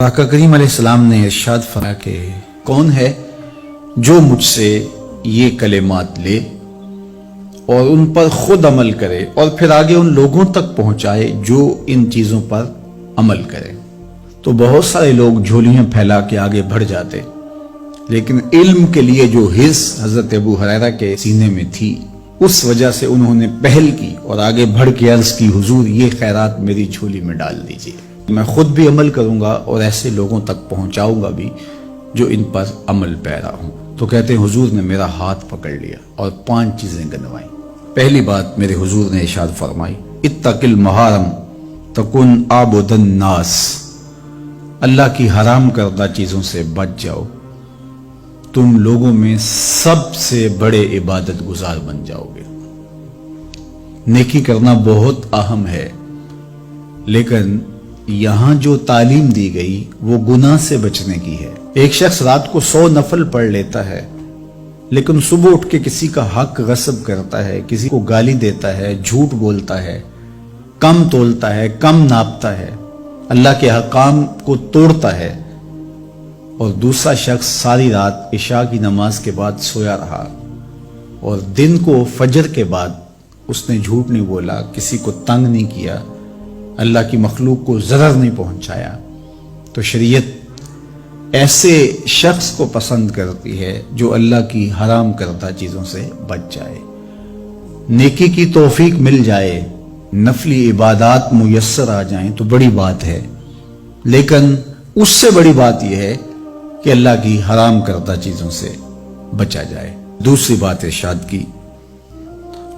آقا کریم علیہ السلام نے ارشاد فرمایا کہ کون ہے جو مجھ سے یہ کلمات لے اور ان پر خود عمل کرے اور پھر آگے ان لوگوں تک پہنچائے جو ان چیزوں پر عمل کرے۔ تو بہت سارے لوگ جھولیاں پھیلا کے آگے بڑھ جاتے، لیکن علم کے لیے جو حرص حضرت ابو ہریرہ کے سینے میں تھی اس وجہ سے انہوں نے پہل کی اور آگے بڑھ کے عرض کی حضور یہ خیرات میری جھولی میں ڈال دیجئے، میں خود بھی عمل کروں گا اور ایسے لوگوں تک پہنچاؤں گا بھی جو ان پر عمل پیرا ہوں۔ تو کہتے ہیں حضور نے میرا ہاتھ پکڑ لیا اور 5 چیزیں گنوائیں۔ پہلی بات میرے حضور نے ارشاد فرمائی، اتق المحارم تکن عابد الناس، اللہ کی حرام کردہ چیزوں سے بچ جاؤ، تم لوگوں میں سب سے بڑے عبادت گزار بن جاؤ گے۔ نیکی کرنا بہت اہم ہے، لیکن یہاں جو تعلیم دی گئی وہ گناہ سے بچنے کی ہے۔ ایک شخص رات کو 100 نفل پڑھ لیتا ہے، لیکن صبح اٹھ کے کسی کا حق غصب کرتا ہے، کسی کو گالی دیتا ہے، جھوٹ بولتا ہے، کم تولتا ہے، کم ناپتا ہے، اللہ کے احکام کو توڑتا ہے، اور دوسرا شخص ساری رات عشاء کی نماز کے بعد سویا رہا اور دن کو فجر کے بعد اس نے جھوٹ نہیں بولا، کسی کو تنگ نہیں کیا، اللہ کی مخلوق کو ضرر نہیں پہنچایا، تو شریعت ایسے شخص کو پسند کرتی ہے جو اللہ کی حرام کردہ چیزوں سے بچ جائے۔ نیکی کی توفیق مل جائے، نفلی عبادات میسر آ جائیں تو بڑی بات ہے، لیکن اس سے بڑی بات یہ ہے کہ اللہ کی حرام کردہ چیزوں سے بچا جائے۔ دوسری بات ارشاد کی،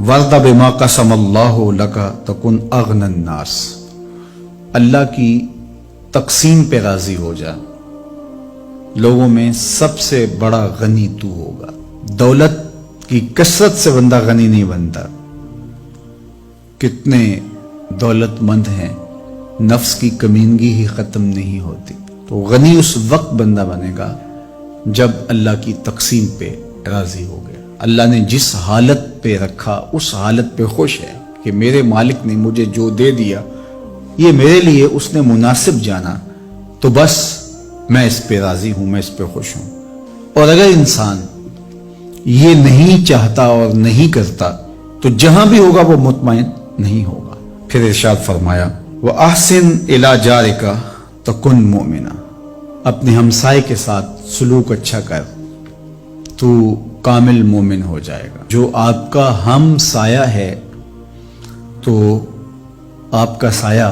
وَرْضَ بِمَا قَسَمَ اللَّهُ لَكَ تَكُنْ أَغْنَى النَّاسِ، اللہ کی تقسیم پہ راضی ہو جا، لوگوں میں سب سے بڑا غنی تو ہوگا۔ دولت کی کثرت سے بندہ غنی نہیں بنتا، کتنے دولت مند ہیں، نفس کی کمینگی ہی ختم نہیں ہوتی۔ تو غنی اس وقت بندہ بنے گا جب اللہ کی تقسیم پہ راضی ہو گیا، اللہ نے جس حالت پہ رکھا اس حالت پہ خوش ہے کہ میرے مالک نے مجھے جو دے دیا یہ میرے لیے اس نے مناسب جانا، تو بس میں اس پہ راضی ہوں، میں اس پہ خوش ہوں۔ اور اگر انسان یہ نہیں چاہتا اور نہیں کرتا تو جہاں بھی ہوگا وہ مطمئن نہیں ہوگا۔ پھر ارشاد فرمایا، وَأَحْسِنْ إِلَى جَارِكَ تَكُنْ مُؤْمِنًا، اپنے ہمسائے کے ساتھ سلوک اچھا کر تو کامل مومن ہو جائے گا۔ جو آپ کا ہم سایہ ہے تو آپ کا سایہ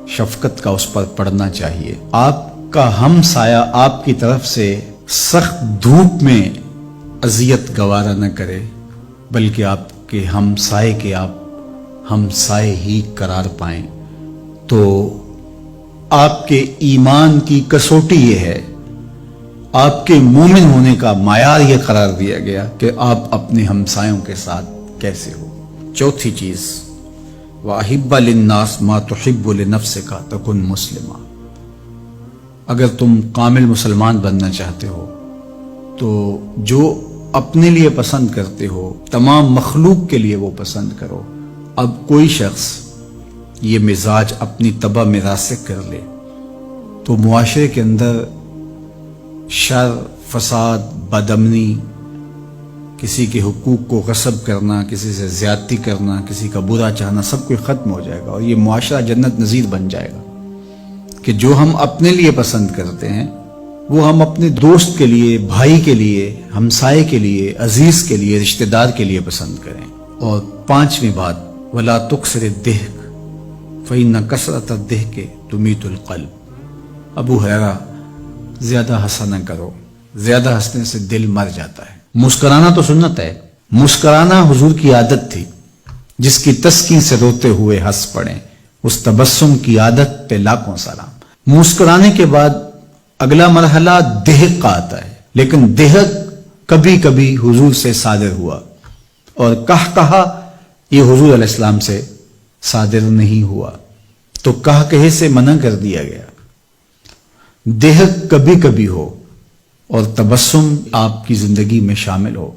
شفقت کا اس پر پڑنا چاہیے۔ آپ کا ہم سایہ آپ کی طرف سے سخت دھوپ میں اذیت گوارا نہ کرے، بلکہ آپ کے ہم سائے کے آپ ہم سائے ہی قرار پائیں، تو آپ کے ایمان کی کسوٹی یہ ہے، آپ کے مومن ہونے کا معیار یہ قرار دیا گیا کہ آپ اپنے ہمسایوں کے ساتھ کیسے ہو۔ چوتھی چیز، وَأَحِبَّ لِلنَّاسِ مَا تُحِبُّ لِنَفْسِكَ تَكُنْ مُسْلِمًا، اگر تم کامل مسلمان بننا چاہتے ہو تو جو اپنے لیے پسند کرتے ہو تمام مخلوق کے لیے وہ پسند کرو۔ اب کوئی شخص یہ مزاج اپنی طبع میں راسخ کر لے تو معاشرے کے اندر شر، فساد، بدامنی، کسی کے حقوق کو غصب کرنا، کسی سے زیادتی کرنا، کسی کا برا چاہنا، سب کچھ ختم ہو جائے گا اور یہ معاشرہ جنت نظیر بن جائے گا کہ جو ہم اپنے لیے پسند کرتے ہیں وہ ہم اپنے دوست کے لیے، بھائی کے لیے، ہمسائے کے لیے، عزیز کے لیے، رشتہ دار کے لیے پسند کریں۔ اور 5ویں بات، وَلَا تُكْثِرِ الضِّحْكَ فَإِنَّ كَثْرَةَ الضِّحْكِ تُمِيتُ الْقَلْبَ، ابو ہریرہ زیادہ ہنسا نہ کرو، زیادہ ہنسنے سے دل مر جاتا ہے۔ مسکرانا تو سنت ہے، مسکرانا حضور کی عادت تھی، جس کی تسکین سے روتے ہوئے ہنس پڑیں، اس تبسم کی عادت پہ لاکھوں سلام۔ مسکرانے کے بعد اگلا مرحلہ دہق کا آتا ہے، لیکن دہق کبھی کبھی حضور سے صادر ہوا، اور کہا یہ حضور علیہ السلام سے صادر نہیں ہوا، تو کہے سے منع کر دیا گیا۔ دہق کبھی کبھی ہو اور تبسم آپ کی زندگی میں شامل ہو،